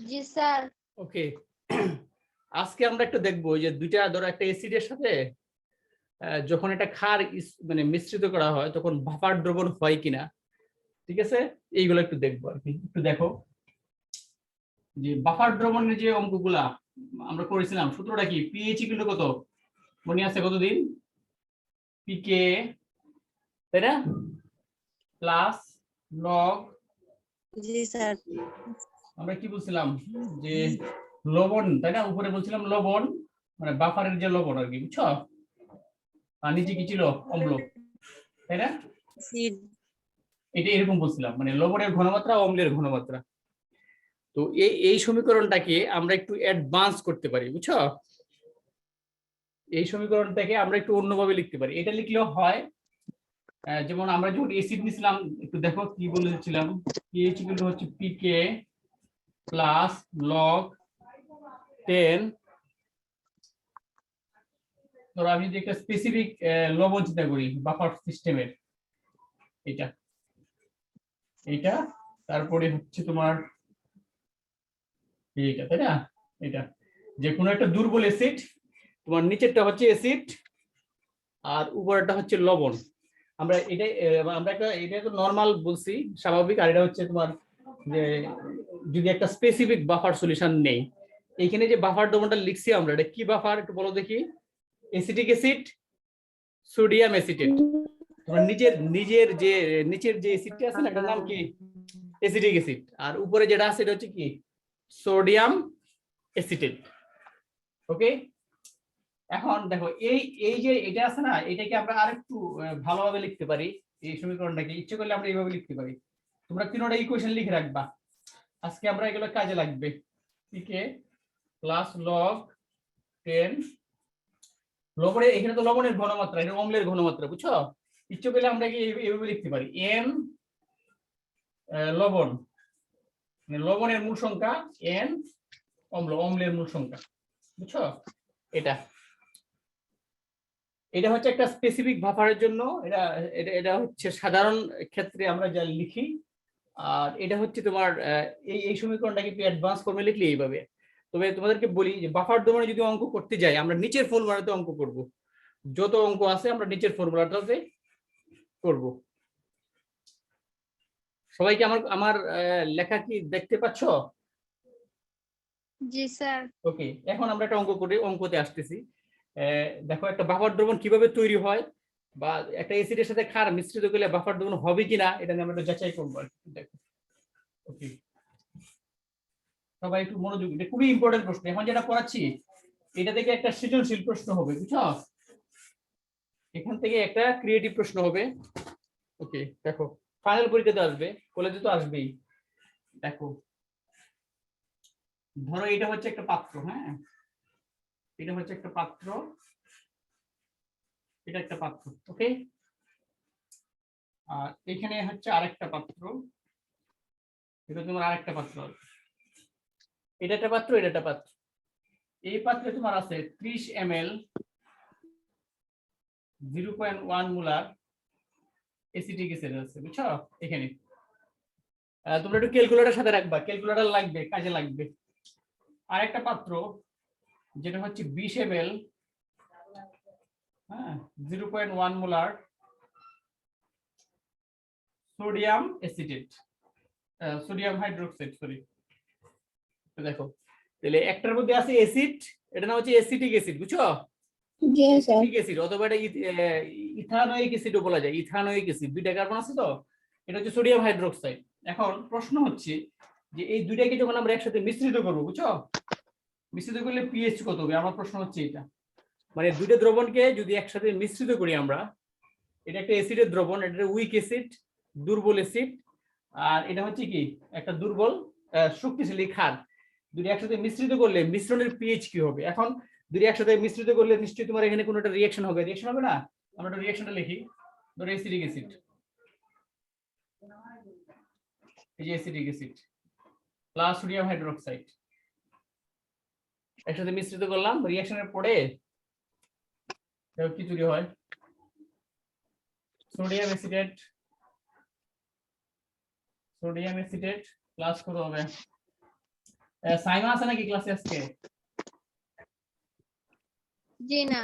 জি sir. ওকে, আজকে আমরা একটু দেখবো যে দুইটা ধরো একটা অ্যাসিডের সাথে যখন এটা ক্ষার মানে মিশ্রিত করা হয় তখন ভাপার দ্রবণ হয় কিনা, ঠিক আছে? এইগুলো একটু দেখবো আর কি। একটু দেখো যে বাফার দ্রবণের যে অঙ্কগুলা আমরা করেছিলাম, সূত্রটা কি? পিএইচ ইকুয়াল টু কত মনে আছে? কতদিন? পিকে, তাই না? প্লাস লগ, জি স্যার। আমরা কি বলছিলাম যে লবণ, তাই না? উপরে বলছিলাম লবণ, মানে বাফারের যে লবণ আর কি, বুঝছো? আর নিচে কি ছিল? অম্ল, তাই না? এটা এরকম বলছিলাম, মানে লবণের ঘনমাত্রা, অম্লের ঘনমাত্রা। তো এই সমীকরণটাকে আমরা একটু অ্যাডভান্স করতে পারি, বুঝছো? এই সমীকরণটাকে আমরা একটু অন্যভাবে লিখতে পারি। এটা লিখলেও হয়, যেমন আমরা যখন অ্যাসিড নিছিলাম, একটু দেখো কি বলেছিলাম। পিএইচ ইকুয়াল হচ্ছে পিকে প্লাস লগ 10। ধরো আমি যদি একটা স্পেসিফিক লবণ চিন্তা করি বাফার সিস্টেমের, এটা এটা তারপরে হচ্ছে তোমার এইটা, তাই না? এটা যে কোনো একটা দুর্বল অ্যাসিড, তোমার নিচেরটা হচ্ছে অ্যাসিড আর উপরেরটা হচ্ছে লবণ। আমরা এটা তো নরমাল বলছি, স্বাভাবিক। আর এটা হচ্ছে তোমার যে যদি একটা স্পেসিফিক বাফার সলিউশন নেই, এইখানে যে বাফার দ্রবণটা লিখছি আমরা, এটা কি বাফার একটু বলো দেখি? Acetic acid, sodium acetate. তোমার নিচের যে অ্যাসিডটা আছে না, এটার নাম কি? Acetic acid. আর উপরে যেটা আছে এটা হচ্ছে কি? Sodium acetate. ওকে, এখন দেখো এই এই যে এটা আছে না, এটাকে আমরা আরেকটু ভালোভাবে লিখতে পারি। এই সমীকরণটাকে ইচ্ছে করলে আমরা এইভাবে লিখতে পারি। তোমরা তিনটা ইকুয়েশন লিখে রাখবা, আজকে আমরা এগুলো কাজে লাগবে। পিকে প্লাস লগ 10, লবণের, এখানে তো লবণের ঘনমাত্রা, এটা অম্লের ঘনমাত্রা, বুঝছো? ইচ্ছে করলে আমরা এইভাবে লিখতে পারি, এন লবণ, মানে লবণের মূল সংখ্যা, এন অম্লের মূল সংখ্যা, বুঝছো? এটা এটা হচ্ছে একটা স্পেসিফিক বাফারের জন্য, এটা এটা এটা হচ্ছে সাধারণ ক্ষেত্রে আমরা যা লিখি। আর এটা হচ্ছে তোমার এই সমীকরণটাকে একটু অ্যাডভান্স ফর্মে লিখলে এইভাবে। তবে তোমাদেরকে বলি যে বাফার ডোমেনে যদি অঙ্ক করতে যাই, আমরা নিচের ফর্মুলাতে অঙ্ক করব। যত অঙ্ক আছে আমরা নিচের ফর্মুলাটাতে করব। সবাইকে আমার আমার লেখা কি দেখতে পাচ্ছ? জি স্যার। ওকে, এখন আমরা একটা অঙ্ক করে অঙ্কতে আসতেছি। দেখো একটা বাফার দ্রবণ কিভাবে তৈরি হয়, বা একটা অ্যাসিডের সাথে ক্ষার মিশ্রিত করলে বাফার দ্রবণ হবে কিনা, এটা নিয়ে আমরা একটু যাচাই করবো আর কি। দেখো, ওকে, সবাই একটু মনোযোগ, এটা খুবই ইম্পর্টেন্ট প্রশ্ন। এখন যেটা পড়াচ্ছি এটা থেকে একটা সৃজনশীল প্রশ্ন হবে, বুঝছো? এখান থেকে একটা ক্রিয়েটিভ প্রশ্ন হবে। ওকে, দেখো, ফাইনাল পরীক্ষাতে আসবে, কলেজে তো আসবেই। দেখো, ধরো এটা হচ্ছে একটা পাত্র, হ্যাঁ, এটা হচ্ছে একটা পাত্র, এটা একটা পাত্র, ওকে। আর এখানে হচ্ছে আরেকটা পাত্র, এটা তোমার আরেকটা পাত্র, এটা একটা পাত্র, এটা একটা পাত্র। এই পাত্রে তোমার আছে 30 ml 0.1 মোলার অ্যাসিটিক অ্যাসিড আছে, বুঝছো? এখানে তোমরা একটু ক্যালকুলেটর সাথে রাখবা, ক্যালকুলেটর লাগবে, কাজে লাগবে। আরেকটা পাত্র যেটা হচ্ছে 20 ml, হ্যাঁ, 0.1 molar sodium acetate, sodium hydroxide, sorry. দেখো, তাহলে একটার মধ্যে আছে অ্যাসিড, এটা নাম হচ্ছে অ্যাসিটিক অ্যাসিড, বুঝছো? জি স্যার। অ্যাসিটিক অ্যাসিড অথবা এটা ইথানোয়িক অ্যাসিডও বলা যায়। ইথানোয়িক অ্যাসিড, দুইটা কার্বন আছে তো, এটা হচ্ছে সোডিয়াম হাইড্রোক্সাইড। এখন প্রশ্ন হচ্ছে যে এই দুইটাকে যখন আমরা একসাথে মিশ্রিত করব, বুঝছো, মিশ্রিত করলে পিএইচ কত হবে? আমার প্রশ্ন হচ্ছে এটা, মানে দুইটা দ্রবণকে যদি একসাথে মিশ্রিত করি আমরা, এটা একটা অ্যাসিডের দ্রবণ, এটা উইক অ্যাসিড, দুর্বল অ্যাসিড, আর এটা হচ্ছে কি একটা দুর্বল শক্তিশালী ক্ষার। দুটো একসাথে মিশ্রিত করলে মিশ্রণের পিএইচ কি হবে? এখন দুটো একসাথে মিশ্রিত করলে নিশ্চয়ই তোমার এখানে কোনো একটা রিঅ্যাকশন হবে, রিঅ্যাকশন হবে না? আমরা একটা রিঅ্যাকশনটা লিখি। ধরো অ্যাসিডিক অ্যাসিড, এই যে acidic acid plus sodium hydroxide একসাথে মিশ্রিত করলাম, রিঅ্যাকশনের পরে কি তৈরি হয়? Sodium acetate, sodium acetate plus কত হবে? সাইমা আছে নাকি ক্লাসে আজকে? জি না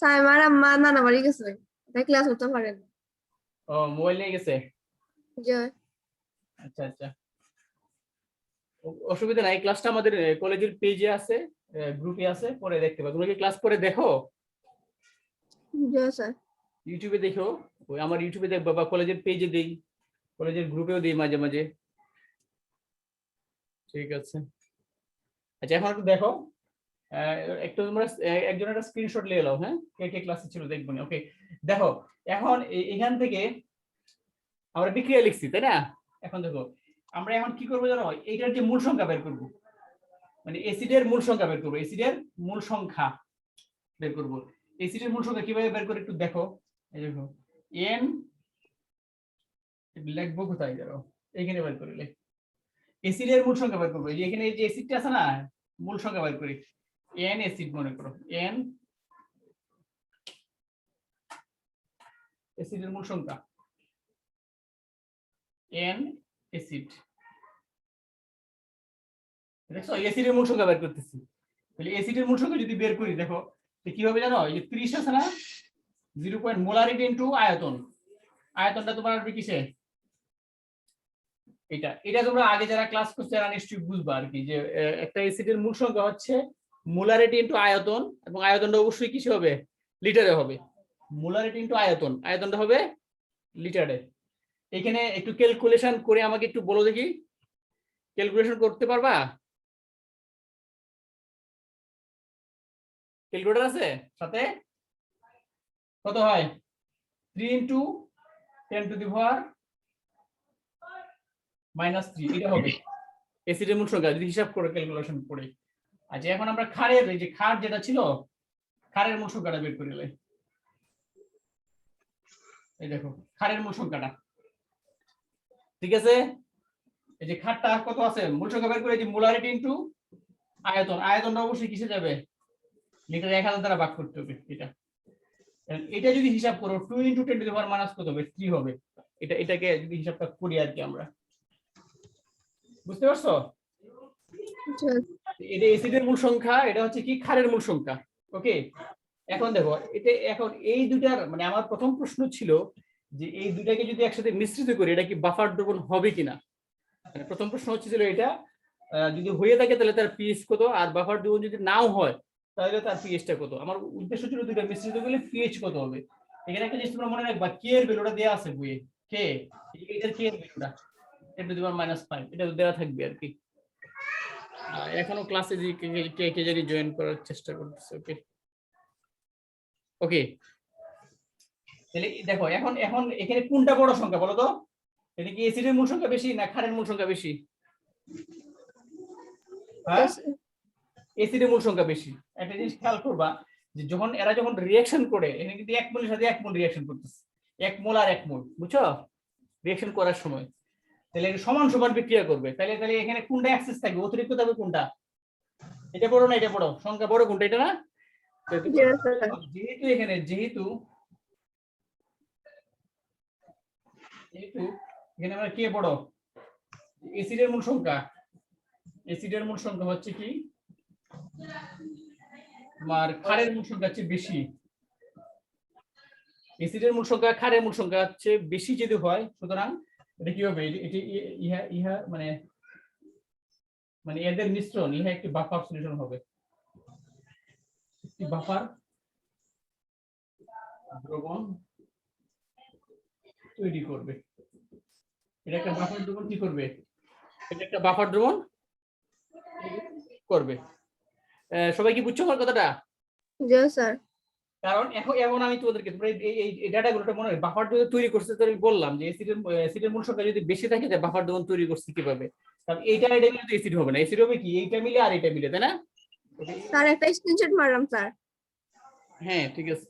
সাইমার আম্মা নানা বাড়ি গেছে, তাই ক্লাস হতে পারে না। ও মোবাইল নিয়ে গেছে। জি আচ্ছা আচ্ছা, অসুবিধা নাই, ক্লাসটা আমাদের কলেজের পেজে আছে, গ্রুপে আছে, পরে দেখতে পাবে। তুমি কি ক্লাস করে দেখো? জি স্যার। ইউটিউবে দেখো, ওই আমার ইউটিউবে দেখবা, বা কলেজের পেজে দেই, কলেজের গ্রুপেও দেই মাঝে মাঝে। ঠিক আছে, আচ্ছা এখন একটু দেখো, একটু তোমরা একজন একটা স্ক্রিনশট নিয়ে নাও, হ্যাঁ, কে কে ক্লাসে ছিল দেখবো না। ওকে, দেখো এখন এখান থেকে আমরা বিক্রিয়া লিখছি, তাই না? এখন দেখো আমরা এখন কি করবো জানো, এইটার যে মূল সংখ্যা বের করবো, মানে অ্যাসিডের মূল সংখ্যা বের করবো, অ্যাসিডের মূল সংখ্যা বের করবো। অ্যাসিডের মূল সংখ্যা কিভাবে বের করে একটু দেখো। এই দেখো এন লিখবো কোথায়, ধরো এইখানে বের করে লিখ, অ্যাসিডের মূল সংখ্যা বের করবো। এই যে এখানে এই যে অ্যাসিডটা আছে না, মূল সংখ্যা বের করি, এন অ্যাসিড মনে করো, এন অ্যাসিডের মূল সংখ্যা, এন অ্যাসিড, দেখছো অ্যাসিডের মূল সংখ্যা বের করতেছি। তাহলে অ্যাসিডের মূল সংখ্যা যদি বের করি দেখো কি হবে জানো, এই যে 30 আছে না, 0. মোলারিটি ইনটু আয়তন, আয়তনটা তোমার আসবে কিসে, এটা এটা তোমরা আগে যারা ক্লাস করছো তারা নিশ্চয়ই বুঝবা আর কি, যে একটা অ্যাসিডের মূল সংখ্যা হচ্ছে মোলারিটি ইনটু আয়তন, এবং আয়তনটা অবশ্যই কিসে হবে, লিটারে হবে। মোলারিটি ইনটু আয়তন, আয়তনটা হবে লিটারে। এখানে একটু ক্যালকুলেশন করে আমাকে একটু বলো দেখি, ক্যালকুলেশন করতে পারবা? ক্যালকুলেটর আছে সাথে? কত হয়? 3 ইনটু 10 টু দি পাওয়ার -3, এটা হবে অ্যাসিডের মূল সংখ্যা যদি হিসাব করে ক্যালকুলেশন করে। আচ্ছা এখন আমরা ক্ষারের, এই যে ক্ষার যেটা ছিল, ক্ষারের মূল সংখ্যাটা বের করে নিলাই। এই দেখো ক্ষারের মূল সংখ্যাটা, ঠিক আছে? এই যে ক্ষারটা কত আছে, মূল সংখ্যা বের করে, এই যে মোলারিটি ইনটু আয়তন, আয়তনটা অবশ্যই কিসে যাবে, লিটারে 1000 দ্বারা ভাগ করতে হবে। এটা যদি হিসাব করো 2 into 10 to the power minus কত হবে, 3 হবে। এটাকে যদি হিসাবটা করি আর কি আমরা, বুঝতে পারছো? এটা অ্যাসিডের মূল সংখ্যা, এটা হচ্ছে কি ক্ষারের মূল সংখ্যা। ওকে, এখন দেখো এটা, এখন এই দুটার মানে আমার প্রথম প্রশ্ন ছিল যে এই দুটাকে যদি একসাথে মিশ্রিত করি এটা কি বাফার দ্রবণ হবে কিনা, মানে প্রথম প্রশ্ন হচ্ছিল এটা, যদি হয়ে থাকে তাহলে তার পিএইচ কত, আর বাফার দ্রবণ যদি নাও হয় তাহলে তার পিএইচটা কত। আমার উদ্দেশ্য ছিল দুটো মিশ্রিত করলে পিএইচ কত হবে। এখানে একটা জিনিস তোমরা মনে রাখবা, কে এর ভ্যালুটা দেয়া আছে বইয়ে, কে এটার কে এর ভ্যালুটা 10 টু দি পাওয়ার -5 এটা দেওয়া থাকবে আর কি। এখনো ক্লাসে যে কে জানি জয়েন করার চেষ্টা করতেছে। ওকে ওকে, তাহলে দেখো এখন এখন এখানে কোনটা বড় সংখ্যা বলো তো, এটা কি অ্যাসিডের মূল সংখ্যা বেশি না ক্ষারের মূল সংখ্যা বেশি? হ্যাঁ, অ্যাসিডের মূল সংখ্যা বেশি। একটা জিনিস খেয়াল করবা, যে যখন এরা যখন রিঅ্যাকশন করে, এখানে কিন্তু 1 মোলের সাথে 1 মোল রিঅ্যাকশন করতেছে, 1 মোল আর 1 মোল, বুঝছো রিঅ্যাকশন করার সময়, তাহলে এটা সমান সমান বিক্রিয়া করবে। তাহলে তাহলে এখানে কোনটা অ্যাক্সেস থাকবে, অতিরিক্ত থাকবে কোনটা, এটা বড় না এটা বড়, সংখ্যা বড় কোনটা, এটা না? যেহেতু এখানে যেহেতু এখানে আমরা কে বড়, অ্যাসিডের মূল সংখ্যা, অ্যাসিডের মূল সংখ্যা হচ্ছে কি তোমার ক্ষারের মূল সংখ্যা হচ্ছে বেশি, অ্যাসিডের মূল সংখ্যা ক্ষারের মূল সংখ্যা হচ্ছে বেশি যদি হয়, সুতরাং এটা কি হবে, এটি ইহা ইহা মানে মানে এদের মিশ্রণ, ইহা একটি বাফার সলিউশন হবে, একটি বাফার দ্রবণ তৈরি করবে। এটা একটা বাফার দ্রবণ কি করবে, এটা একটা বাফার দ্রবণ করবে। সবাই কি বুঝছো আমার কথাটা? জি স্যার। কারণ এখন এখন আমি তোমাদেরকে তোমরা এই ডাটাগুলোটা মনে হয় বাফার দ্রবণ তৈরি করছে, তো আমি বললাম যে অ্যাসিডের মূল সংখ্যা যদি বেশি থাকে তাহলে বাফার দ্রবণ তৈরি করছে কিভাবে, কারণ এইটা এটা মিলে তো অ্যাসিড হবে না, অ্যাসিড হবে কি এইটা মিলে আর এটা মিলে, তাই না? স্যার একটা স্ক্রিনশট মারলাম স্যার। হ্যাঁ ঠিক আছে,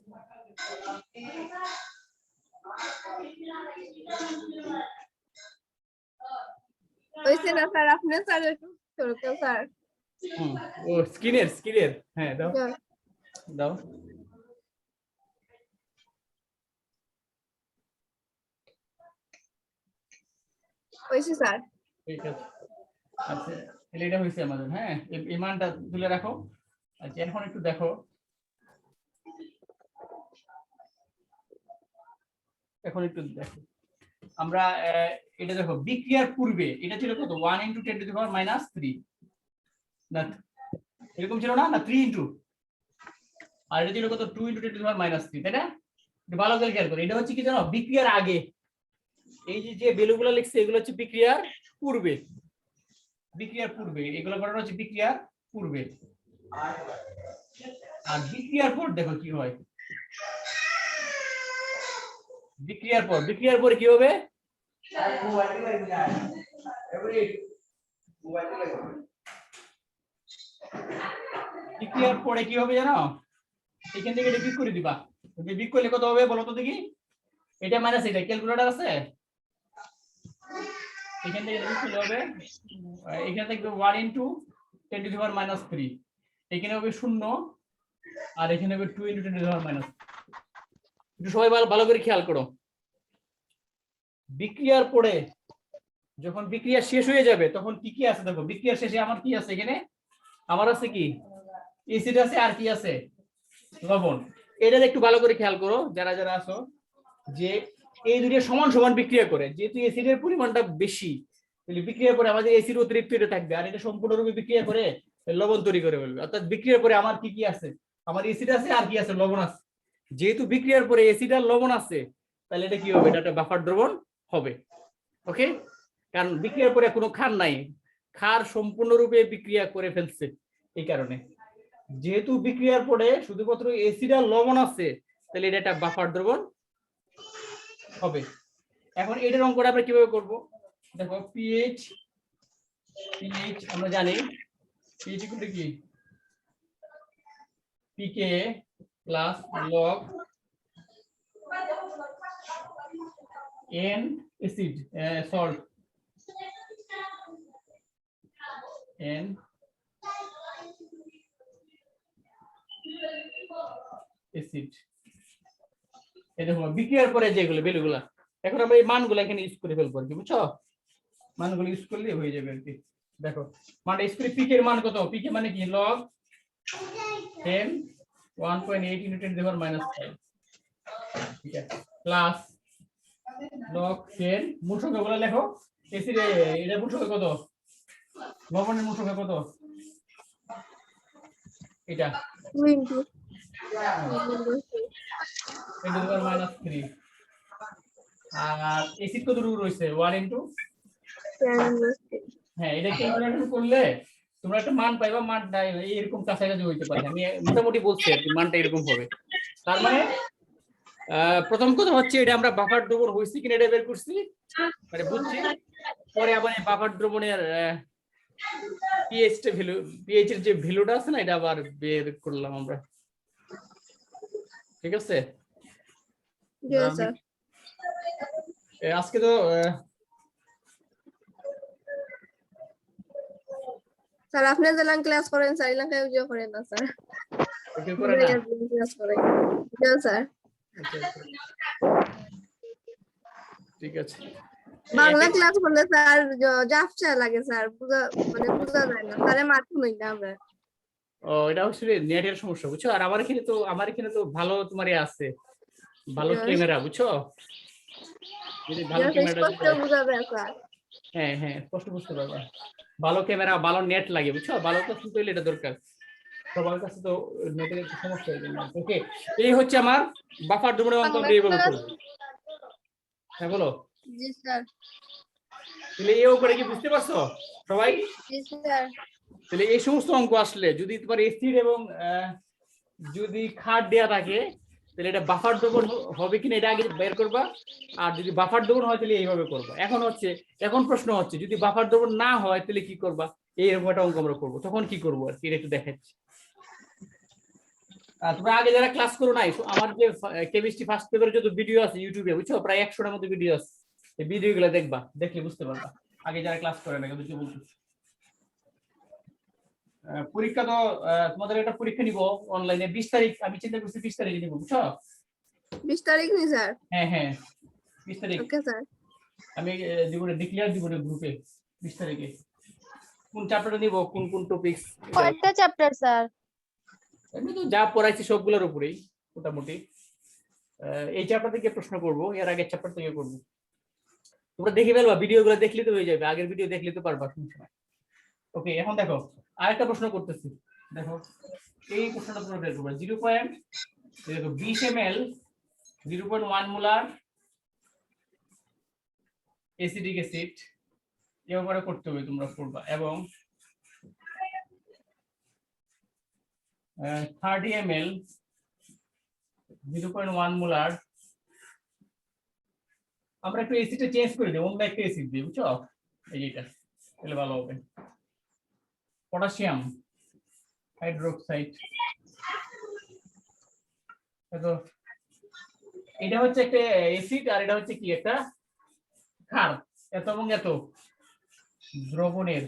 হইছে না স্যার, আপনি স্যার একটু চলতে স্যার। ও স্ক্রিনের হ্যাঁ দাও দাও। হইছে স্যার। ঠিক আছে, আচ্ছা তাহলে এটা হয়েছে আমাদের। হ্যাঁ, এই মানটা তুলে রাখো। আচ্ছা, এখন একটু দেখো, আমরা এটা দেখো, বিক্রিয়ার পূর্বে এটা ছিল কত, 1 × 10⁻³ না, এরকম ছিল না, 3 ইনটু, আর এটা ছিল কত, 2 × 10⁻³, তাই না? একটু ভালো করে খেয়াল করো, এটা হচ্ছে কি জানো, বিক্রিয়ার আগে। এই যে ভ্যালুগুলো লিখছে এগুলো হচ্ছে বিক্রিয়ার পূর্বে, এগুলো করানো হচ্ছে বিক্রিয়ার পূর্বে। আর বিক্রিয়ার পর দেখো কি হয়, বিক্রিয়ার পরে কি হবে, বিক্রিয়ার পরে কি হবে জানো, এখান থেকে এটা বিক করে দিবা। বিক করলে কত হবে বলো তো দেখি, এটা মাইনাস এটা, ক্যালকুলেটর আছে, এখান থেকে বিক করলে হবে, এখানে থাকবে 1 × 10⁻³ এখানে হবে 0, আর এখানে হবে 2 × 10⁻²। একটু সবাই ভালো করে খেয়াল করো, বিক্রিয়ার পরে যখন বিক্রিয়া শেষ হয়ে যাবে তখন কি কি আছে দেখো, বিক্রিয়ার শেষে আমার কি আছে, এখানে আমার আছে কি, অ্যাসিড আছে, আর কি আছে, লবণ। এটা একটু ভালো করে খেয়াল করো যারা যারা আছো, যে এই দুটো সমান সমান বিক্রিয়া করে, যেহেতু অ্যাসিডের পরিমাণটা বেশি, তাহলে বিক্রিয়া করে আমাদের অ্যাসিড অতিরিক্ত এটা থাকবে, আর এটা সম্পূর্ণরূপে বিক্রিয়া করে লবণ তৈরি করে ফেলবে। অর্থাৎ বিক্রিয়ার পরে আমার কি কি আছে, আমার অ্যাসিড আছে, আর কি আছে, লবণ আছে। যেহেতু বিক্রিয়ার পরে অ্যাসিড আর লবণ আছে, তাহলে এটা কি হবে, এটা একটা বাফার দ্রবণ হবে। ওকে, কারণ বিক্রিয়ার পরে কোনো ক্ষার নাই, ক্ষার সম্পূর্ণরূপে বিক্রিয়া করে ফেলছে, এই কারণে। যেহেতু বিক্রিয়ার পরে শুধুমাত্র অ্যাসিড আর লবণ আছে, তাহলে এটা একটা বাফার দ্রবণ হবে। এখন এটার অঙ্কটা আমরা কিভাবে করব, দেখো, পিএইচ আমরা জানি, পিএইচ ইকুয়াল টু কি, pK plus log N acid salt N acid. এই দেখো বিক্রিয়ার পরে যেগুলো ভ্যালুগুলা, এখন আমরা এই মানগুলো এখানে ইউজ করে ফেলবো আর কি, বুঝছো, মানগুলো ইউজ করলে হয়ে যাবে আর কি। দেখো মানটা ইউজ করে, পিকের মান কত, পিকে মানে কি, লগ 10 1.8 × 10⁻⁵, ঠিক আছে, প্লাস লগ 10 মূল সংখ্যাগুলো লেখো, এসিডে এটা মূল সংখ্যা কত, লবণের মূল সংখ্যা কত, এটা 2 × 10⁻³ আর এসিড কত দূর রয়েছে, 1 × 10⁻³। হ্যাঁ, এটা ক্যালকুলেটর করলে তোমরা একটা মান পাইবা, মানটা এরকম কাছাকাছি হইতে পারে, আমি মোটামুটি বলছি আর কি, মানটা এরকম হবে। তার মানে প্রথম কথা হচ্ছে এটা আমরা বাফার দ্রবণ হইছি কিনা এটা বের করছি, মানে বুঝছি। পরে আবার এই বাফার দ্রবণের পিএইচ এর যে ভ্যালুটা আছে না, এটা আবার বের করলাম আমরা, ঠিক আছে। আজকে তো স্যার আপনি যেলাম ক্লাস করেন স্যার, এলাকায় ইউজ করেন না স্যার, করে না, ক্লাস করেন স্যার। ঠিক আছে, বাংলা ক্লাস করলে স্যার জাফসা লাগে স্যার, বুঝা যায় না স্যারে মাথা নই না আমরা। ও, এটা আসলে নেটের সমস্যা, বুঝছো। আর আমার এখানে তো ভালো তোমারই আছে, ভালো ক্যামেরা, বুঝছো, যদি ভালো ক্যামেরাটা বুঝা যায় স্যার। হ্যাঁ হ্যাঁ, স্পষ্ট বুঝতে পারবা, ভালো ক্যামেরা ভালো নেট লাগে, বুঝছো, ভালো তো শুনতে হলে এটা দরকার, সবার কাছে তো নেটের একটু সমস্যা হয়ে যায়। ওকে, এই হচ্ছে আমার বাফার দ্রবণের অঙ্ক, আমরা এইভাবে করব। হ্যাঁ বলো। জি স্যার। তাহলে এই অঙ্কটা কি বুঝতে পারছো সবাই? জি স্যার। তাহলে এই সমস্ত অঙ্ক আসলে যদি তোমার অ্যাসিড এবং যদি ক্ষার দেয়া থাকে, তাহলে এটা বাফার দ্রবণ হবে কিনা এটা আগে বের করবা, আর যদি বাফার দ্রবণ হয় তাহলে এইভাবে করবা। এখন প্রশ্ন হচ্ছে যদি বাফার দ্রবণ না হয় তাহলে কি করবা, এইরকম একটা অঙ্ক আমরা করবো, তখন কি করবো আর কি, এটা একটু দেখাচ্ছি। তোমরা আগে যারা ক্লাস করো নাই, আমার যে কেমিস্ট্রি ফার্স্ট পেপারের যত ভিডিও আছে ইউটিউবে, বুঝছো, প্রায় 100টার মতো ভিডিও আছে, এই ভিডিওগুলো দেখবা, দেখলে বুঝতে পারবা, আগে যারা ক্লাস করে না কিন্তু বলতেছি। পরীক্ষা তো তোমাদের একটা পরীক্ষা নিব অনলাইনে 20 তারিখ, আমি চিন্তা করছি 20 তারিখে নিব, বুঝছো। 20 তারিখ নি স্যার? হ্যাঁ হ্যাঁ 20 তারিখ। Okay sir. আমি দিব, ডিক্লেয়ার দিব গ্রুপে 20 তারিখে। কোন চ্যাপ্টারটা নিব, কোন কোন টপিকস? কয়টা চ্যাপ্টার স্যার? আমি তো যা পড়াইছি সবগুলোর উপরেই মোটামুটি। এই চ্যাপ্টার থেকে প্রশ্ন করব, এর আগের চ্যাপ্টার থেকে করব। তোমরা দেখে ফেলবা, ভিডিওগুলো দেখলে তো হয়ে যাবে, আগের ভিডিও দেখলে তো পারবা সমস্যা নাই। ওকে, এখন দেখো আরেকটা প্রশ্ন করতেছি। দেখো এই প্রশ্নটা তোমরা বের করবে। 20 ml 0.1 মোলার অ্যাসিডিক অ্যাসিড এভাবে করতে হবে, তোমরা করবা। এবং 30 ml 0.1 মোলার, আমরা একটু অ্যাসিডটা চেঞ্জ করে দেব, অন্য একটা অ্যাসিড দিই, বুঝছো? এই যেটা তাহলে ভালো হবে। পটাশিয়াম হাইড্রোক্সাইড, তো এটা হচ্ছে একটা অ্যাসিড আর এটা হচ্ছে কি একটা ক্ষার। এত এবং এত দ্রবণের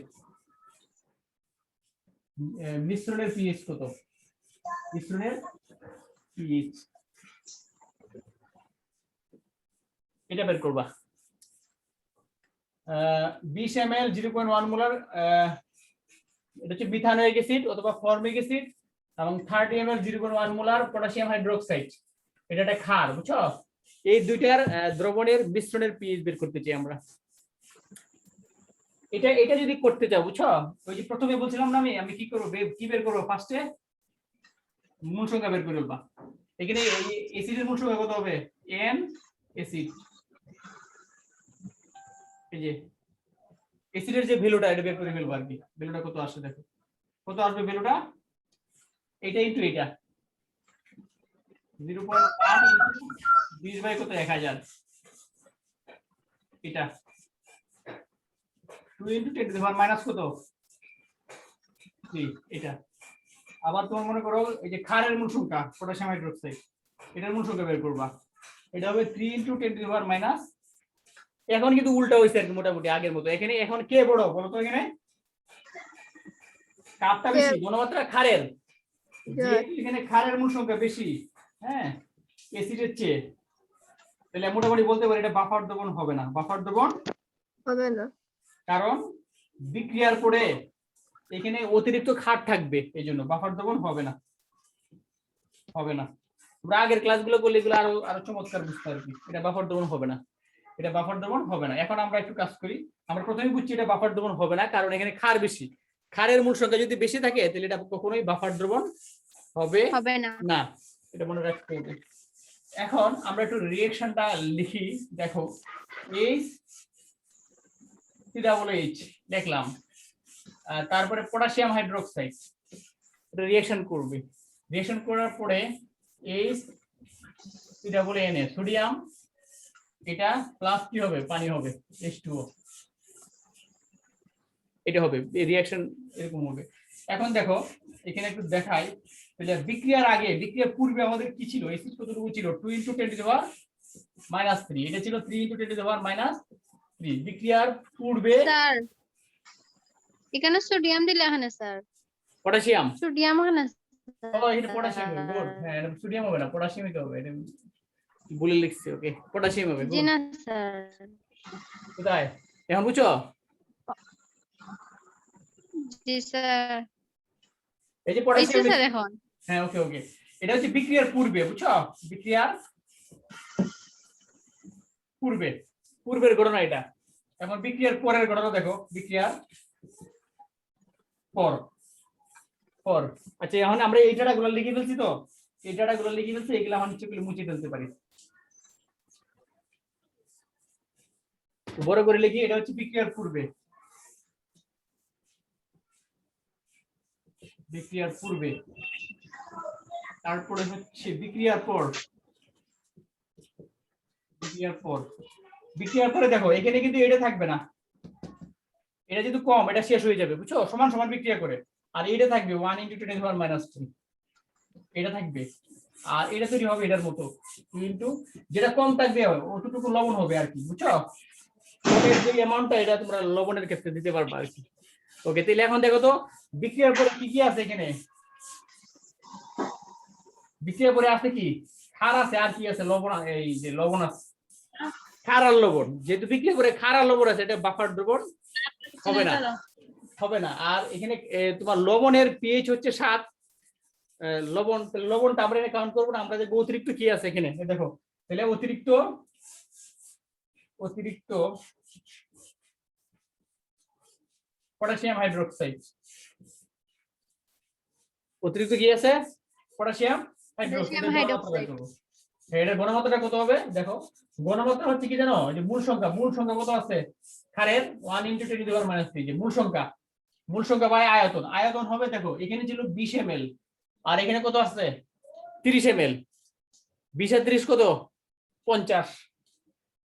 মিশ্রণের পিএইচ কত? মিশ্রণের পিএইচ এটা বের করবা। 20 ml 0.1 মোলার এটা হচ্ছে মিথানোয়িক অ্যাসিড অথবা ফর্মিক অ্যাসিড, এবং 30 ml 0.1 মোলার পটাশিয়াম হাইড্রোক্সাইড, এটা একটা ক্ষার, বুঝছো? এই দুইটার দ্রবণের মিশ্রণের পিএইচ বের করতে চাই আমরা। এটা যদি করতে চাও, বুঝছো, ওই যে প্রথমে বলছিলাম না আমি কি করব, কি বের করব? ফার্স্টে মূল সংখ্যা বের করে ফেলবা। এখানে অ্যাসিডের মূল সংখ্যা কত হবে? n acid. এই যে অ্যাসিডের যে ভ্যালুটা এটা বের করে ফেলবা আর কি। ভ্যালুটা কত আসে দেখো, কত আসবে ভ্যালুটা? এটা ইনটু এটা 0.1 20 বাই কত 1000, এটা 2 into 10 to the power minus কত 3, এটা। আবার তোমার মনে করো এই যে ক্ষারের মূল সংখ্যা পটাশিয়াম হাইড্রোক্সাইড, এটার মূল সংখ্যা বের করবা, এটা হবে 3 into 10 to the power minus. এখন কিন্তু উল্টা হইছে আর কি, মোটামুটি আগের মতো। এখানে এখন কে বড় বলো তো? এখানে কাপটা বেশি, ঘনমাত্রা ক্ষারের, যেহেতু এখানে ক্ষারের মূল সংখ্যা বেশি, হ্যাঁ, অ্যাসিডের চেয়ে, তাহলে মোটামুটি বলতে পারি এটা বাফার দ্রবণ হবে না। বাফার দ্রবণ হবে না, কারণ বিক্রিয়ার পরে এখানে অতিরিক্ত ক্ষার থাকবে, এই জন্য বাফার দ্রবণ হবে না, হবে না। তোমরা আগের ক্লাসগুলো করলে এগুলো আরো চমৎকার বুঝতে আর কি। এটা বাফার দ্রবণ হবে না, এটা বাফার দ্রবণ হবে না। এখন আমরা একটু কাজ করি। আমরা প্রথমে বুঝছি এটা বাফার দ্রবণ হবে না, কারণ এখানে ক্ষার বেশি। ক্ষারের মূল সংখ্যা যদি বেশি থাকে তাহলে এটা কখনোই বাফার দ্রবণ হবে না, এটা মনে রাখতে হবে। এখন আমরা একটু রিঅ্যাকশনটা লিখি। দেখো H দেখলাম, তারপরে পটাশিয়াম হাইড্রোক্সাইড এটা রিঅ্যাকশন করবে। রিঅ্যাকশন করার পরে Na সোডিয়াম, এটা প্লাস কি হবে? পানি হবে, H2O, এটা হবে রিঅ্যাকশন, এরকম হবে। এখন দেখো এখানে একটু দেখাই, তাহলে বিক্রিয়ার আগে, বিক্রিয়ার পূর্বে আমাদের কি ছিল? অ্যাসিড কতটুকু ছিল? 2 into 10 to the power minus 3, এটা ছিল 3 into 10 to the power minus 3। বিক্রিয়ার পূর্বে স্যার এখানে সোডিয়াম দিলে এখানে স্যার পটাশিয়াম, সোডিয়াম এখানে এটা পটাশিয়াম হবে, গুড। হ্যাঁ, এটা সোডিয়াম হবে না, পটাশিয়ামই তো হবে। এটা বলে লিখছি, ওকে, পটাশিয়াম হবে, জি গুড। না স্যার। কোথায় এখন বুঝছো? জি স্যার, এই যে পটাশিয়াম, স্যার এখন হ্যাঁ, ওকে ওকে, এটা হচ্ছে বিক্রিয়ার পূর্বে, বুঝছো? বিক্রিয়ার পূর্বে, পূর্বের ঘটনা এটা। এখন বিক্রিয়ার পরের ঘটনা দেখো, বিক্রিয়ার পর পর। আচ্ছা, এখন আমরা এই ডাটাগুলো লিখে ফেলছি, তো এই ডাটাগুলো লিখে ফেলছি, এগুলো আমরা নিচে মুছে ফেলতে পারি। বড় করে লিখি, এটা হচ্ছে বিক্রিয়ার পূর্বে, বিক্রিয়ার পূর্বে। তারপরে হচ্ছে বিক্রিয়ার পর, বিক্রিয়ার পর। বিক্রিয়ার পরে দেখো এখানে কিন্তু এটা থাকবে না, এটা যেহেতু কম, এটা শেষ হয়ে যাবে, বুঝছো? সমান সমান বিক্রিয়া করে। আর এটা থাকবে 1 into 10 to the power minus 3, এটা থাকবে। আর এটা তৈরি হবে এটার মতো 2 ইনটু, যেটা কম থাকবে অতটুকু লবণ হবে আর কি, বুঝছো? লবণের যে অ্যামাউন্টটা, এটা তোমরা লবণের ক্ষেত্রে দিতে পারবে আর কি। ওকে, তাহলে এখন দেখো তো বিক্রিয়ার পরে কি কি আছে এখানে? বিক্রিয়ার পরে আছে কি? ক্ষার আছে, আর কি আছে? লবণ, এই যে লবণ আছে, ক্ষার আর লবণ। যেহেতু বিক্রিয়া করে ক্ষার আর লবণ আছে, এটা বাফার দ্রবণ হবে না। হবে না। আর এখানে তোমার লবণের পিএইচ হচ্ছে 7, লবণ, তাহলে লবণটা আমরা এখানে কাউন্ট করবো না, আমরা দেখবো অতিরিক্ত কি আছে এখানে। দেখো তাহলে অতিরিক্ত পটাশিয়াম হাইড্রোক্সাইড, অতিরিক্ত কি আছে? Potassium hydroxide. Potassium hydroxide. এটার ঘনমাত্রাটা কত হবে? দেখো ঘনমাত্রা হচ্ছে কি জানো, যে মূল সংখ্যা কত আছে ক্ষারের 1 × 10⁻³ যে মূল সংখ্যা বাই আয়তন হবে। দেখো এখানে ছিল 20 ml আর এখানে কত আছে 30 ml, 20 আর 30 কত 50,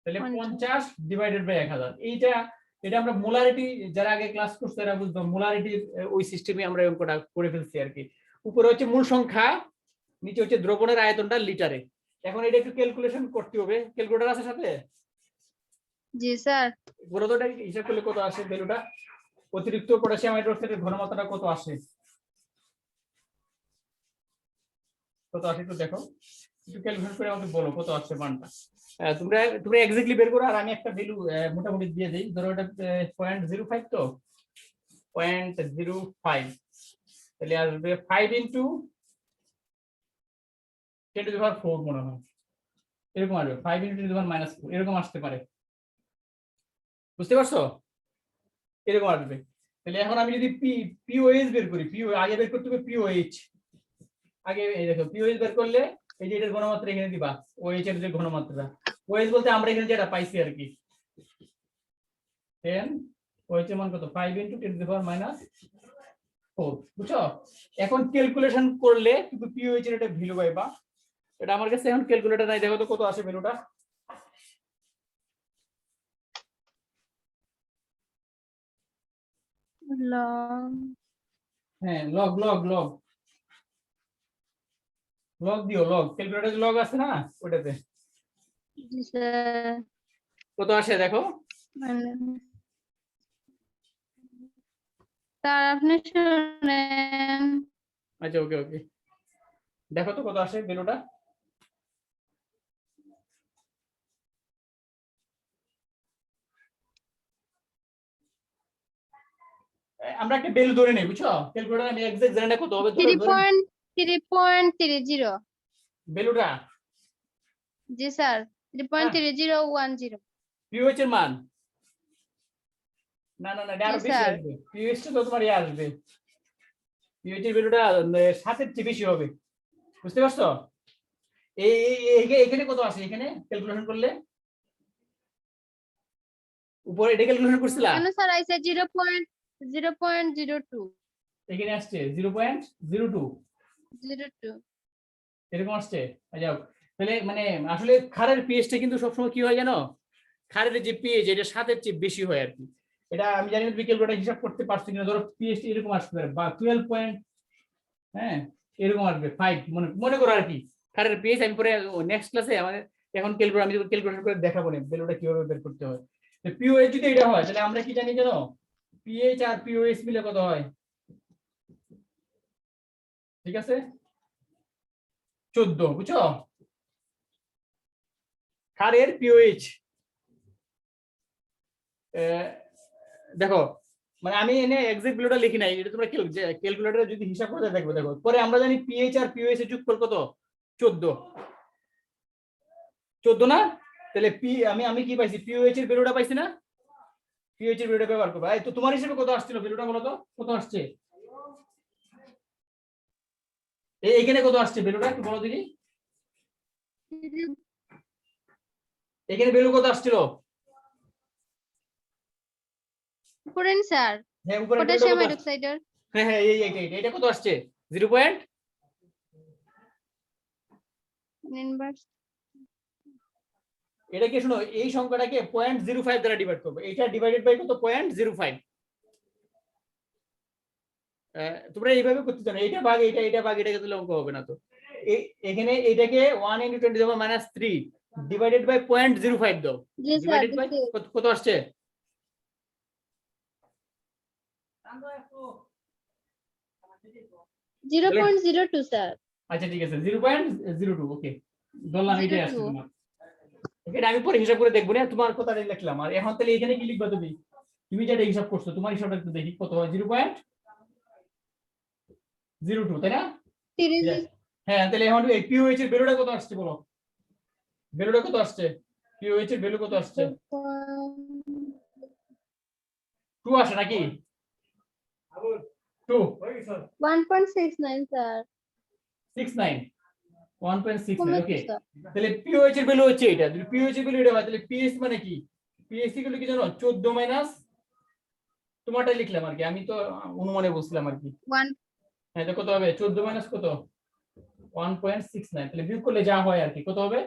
তাহলে 50 ডিভাইডেড বাই 1000। এটা আমরা মোলারিটি, যারা আগে ক্লাস করছে তারা বুঝতো, মোলারিটির ওই সিস্টেমে আমরা অঙ্কটা করে ফেলছি আর কি। উপরে হচ্ছে মূল সংখ্যা, নিচে হচ্ছে দ্রবণের আয়তনটা লিটারে। এখন এটা একটু ক্যালকুলেশন করতে হবে, ক্যালকুলেটর আছে সাথে? জি স্যার। বলো তো এটা হিসাব করলে কত আসে ভ্যালুটা, অতিরিক্ত পটাশিয়াম হাইড্রোক্সাইডের ঘনমাত্রাটা কত আসে, একটু দেখো, একটু ক্যালকুলেশন করে আমাকে বলো কত আসছে মানটা। তোমরা এক্স্যাক্টলি বের করো আর আমি একটা ভ্যালু মোটামুটি দিয়ে দেই। ধরো এটা 0.05, তো 0.05, তাহলে আসবে 5 × 10⁻⁴ মনে হয়, এরকম আসবে 5 × 10⁻⁴, এরকম আসতে পারে, বুঝতে পারছো? এরকম আসবে। তাহলে এখন আমি যদি পিওএইচ বের করি, আগে বের করতে হবে পিওএইচ। আগে এই দেখো পিওএইচ বের করলে এই যে এটার ঘনমাত্রা এখানে দিবা, ওএইচ এর যে ঘনমাত্রা, ওএইচ বলতে আমরা এখানে যেটা পাইছি আর কি 10, ওএইচ এর মান কত 5 × 10⁻⁴, বুঝছো? এখন ক্যালকুলেশন করলে কিন্তু পিওএইচ এর একটা ভ্যালু পাইবা। এটা আমার কাছে এখন ক্যালকুলেটর নাই, দেখো তো কত আসে ভ্যালুটা। হ্যাঁ লগ দিও, ক্যালকুলেটরে লগ আছে না ওটাতে জি স্যার। কত আসে দেখো। স্যার আপনি শুনেন। আচ্ছা ওকে দেখো তো কত আসে ভ্যালুটা। আমরা একটা ভ্যালু ধরে নেই, বুঝছো? ক্যালকুলেটর আমি এক্সাক্ট জানি না কত হবে, 3.30 ভ্যালুটা। জি স্যার 3.3010 পিওএইচ এর মান না এটা আরো জি, বেশি স্যার। আসবে, পিওএইচ টা তো তোমার আসবে, পিওএইচ এর ভ্যালুটা 7 এর চেয়ে বেশি হবে, বুঝতে পারছো? এখানে কত আসে, এখানে ক্যালকুলেশন করলে উপরে এটা ক্যালকুলেশন করছিলা? কেন স্যার আইছে 0.02 এখানে আসছে 0.02, এরকম আসছে। যাও তাহলে মানে আসলে ক্ষারের পিএইচটা কিন্তু সবসময় কি হয় জানো, ক্ষারের যে পিএইচ এটা 7 এর চেয়ে বেশি হয় আর কি। এটা আমি জানি না তুমি ক্যালকুলেটর হিসাব করতে পারছো কিনা, ধরো পিএইচ এরকম আসতে পারে বা 12 পয়েন্ট, হ্যাঁ এরকম আসবে 5 মনে করো আর কি ক্ষারের পিএইচ। আমি পরে নেক্সট ক্লাসে আমাদের এখন ক্যালকুলেটর আমি ক্যালকুলেশন করে দেখাবো না ভ্যালুটা কিভাবে বের করতে হয়। পিওএইচ যদি এটা হয় তাহলে আমরা কি জানি জানো, পিএইচ আর পিওএইচ মিলে কত হয়, ঠিক আছে 14, বুঝছো? ক্ষারের পিওএইচ দেখো মানে আমি এনে এক্সাক্ট ভ্যালুটা লিখি নাই, এটা তোমরা ক্যালকুলেটরে যদি হিসাব করে দেখবে। দেখো পরে আমরা জানি পিএইচ আর পিওএইচ এর যোগফল কত 14 না, তাহলে আমি কি পাইছি, পিওএইচ এর ভ্যালুটা পাইছি না, পিওএইচ এর ভ্যালুটা ব্যবহার করব। এই তো তোমার হিসেবে কত আসছিল ভ্যালুটা বলো তো, কত আসছে এইখানে, কত আসছে ভ্যালুটা একটু বলো দেখি। এখানে ভ্যালু কত আসছিল? করেন স্যার হ্যাঁ উপরে পটাশিয়াম হাইড্রোক্সাইডের। হ্যাঁ এটা কত আসছে 0. এটাকে শোনো, এই সংখ্যাটাকে 0.05 দ্বারা ডিভাইড করবে, এটা ডিভাইডেড বাই কত 0.05। তোমরা এইভাবে করতে জানো, এটা ভাগ এটা ভাগ এটাকে দিলে অঙ্ক হবে না। তো এখানে এটাকে 1 × 10⁻³ ডিভাইডেড বাই 0.05 দাও, জি স্যার ডিভাইডেড বাই কত আসছে? $0.02 স্যার। আচ্ছা ঠিক আছে 0.02, ওকে ধরলাম এটাই আসছে 02 তোমার। ওকে আমি পরে হিসাব করে দেখবো না, তোমার কথাটাই লিখলাম। আর এখন তাহলে এখানে কি লিখবা তুমি, তুমি যেটা হিসাব করছো তোমার হিসাবটা একটু দেখি কত হয় 0.02 তাই না 30 হ্যাঁ তাহলে এখন এই পিওএইচ এর ভ্যালুটা কত আসছে বলো ভ্যালুটা কত আসছে পিওএইচ এর ভ্যালু কত আসছে 2 আসে নাকি 2 1.69 স্যার 69 1.69 কমেছে ওকে স্যার তাহলে পিওএইচ এর ভ্যালু হচ্ছে এটা যদি পিওএইচ এর ভ্যালু এটা হয় তাহলে পিএইচ মানে কি পিএইচ ইকুয়াল কি জানো 14 মাইনাস তোমারটা লিখলাম আর কি আমি তো অনুমানে বলছিলাম আর কি 1 হ্যাঁ তো কত হবে 14 মাইনাস কত 1.69 তাহলে বিয়োগ করলে যা হয় আর কি কত হবে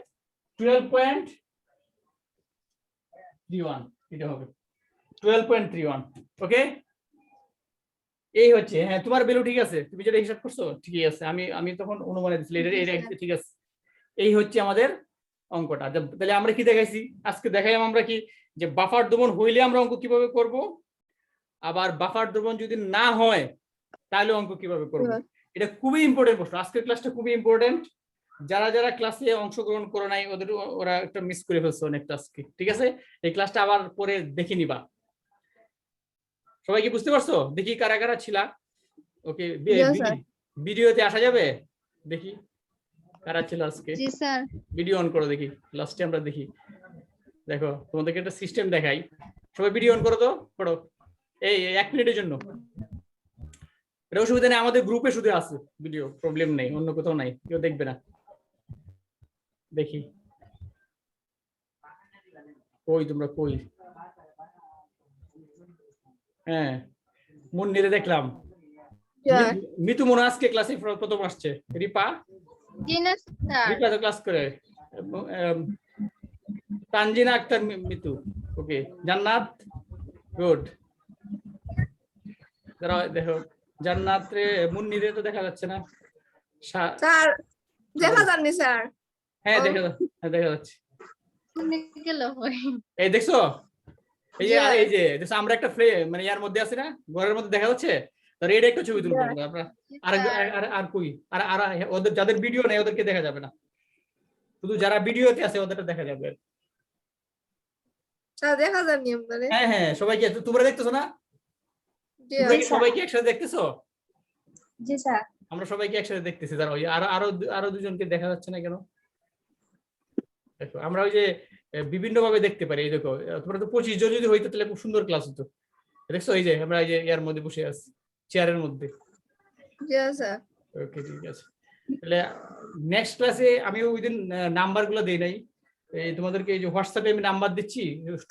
12.31 এটা হবে 12.31 ওকে এই হচ্ছে হ্যাঁ তোমার ভ্যালু ঠিক আছে তুমি যেটা হিসাব করছো ঠিকই আছে আমি তখন অনুমানে দিছিলাম এটা এটা ঠিক আছে এই হচ্ছে আমাদের অঙ্কটা তাহলে আমরা কি দেখাইছি আজকে দেখাইলাম আমরা কি যে বাফার দ্রবণ হইলে আমরা অঙ্ক কিভাবে করব আবার বাফার দ্রবণ যদি না হয় তাহলে অঙ্ক কিভাবে করব এটা খুবই ইম্পর্টেন্ট প্রশ্ন আজকের ক্লাসটা খুবই ইম্পর্টেন্ট যারা যারা ক্লাসে অংশগ্রহণ করে নাই ওদের ওরা একটা মিস করে ফেলছে অনেকটা আজকে ঠিক আছে এই ক্লাসটা আবার পরে দেখে নিবা সবাই কি বুঝতে পারছো দেখি কারা কারা ছিলা ওকে ভিডিওতে আসা যাবে দেখি কারা ছিল আজকে জি স্যার ভিডিও অন করো দেখি লাস্টে আমরা দেখি দেখো তোমাদেরকে একটা সিস্টেম দেখাই সবাই ভিডিও অন করো তো করো এই 1 মিনিটের জন্য এটা অসুবিধা নেই আমাদের গ্রুপে শুধু আছে ভিডিও প্রবলেম নেই অন্য কোথাও নাই কেউ দেখবে না দেখি কই তোমরা কই হ্যাঁ মুন্নিরে দেখলাম মিতু মনে আজকে ক্লাসে প্রথম আসছে রিপা জি না স্যার রিপা তো ক্লাস করে তানজিনা আক্তার মিতু ওকে জান্নাত গুড দাঁড়াও দেখো জান্নাত রে মুন্নিরে তো দেখা যাচ্ছে না স্যার দেখা যাননি স্যার হ্যাঁ দেখা যাচ্ছে গেল হয় এই দেখছো এই যে দেখছো আমরা একটা মানে ইয়ার মধ্যে আছি না ঘরের মধ্যে দেখা যাচ্ছে তো এটা একটা ছবি তুলবো আমরা আর কই আর ওদের যাদের ভিডিও নেই ওদেরকে দেখা যাবে না শুধু যারা ভিডিওতে আছে ওদেরটা দেখা যাবে স্যার দেখা যাননি আমারে হ্যাঁ সবাই কি তোমরা দেখতেছো না সবাই কি একসাথে দেখতেছো জি স্যার আমরা সবাইকে একসাথে দেখতেছি দাঁড়াও আরো দুজনকে দেখা যাচ্ছে না কেন দেখো আমরা ওই যে বিভিন্ন ভাবে দেখতে পারি এই দেখো তোমরা তো 25 জন যদি হইতো তাহলে খুব সুন্দর ক্লাস হতো দেখছো এই যে আমরা এই যে ইয়ার মধ্যে বসে আছি চেয়ারের মধ্যে জি স্যার ওকে ঠিক আছে তাহলে নেক্সট ক্লাসে আমি ওই দিন নাম্বারগুলো দেই নাই এই তোমাদেরকে এই যে হোয়াটসঅ্যাপে আমি নাম্বার দিচ্ছি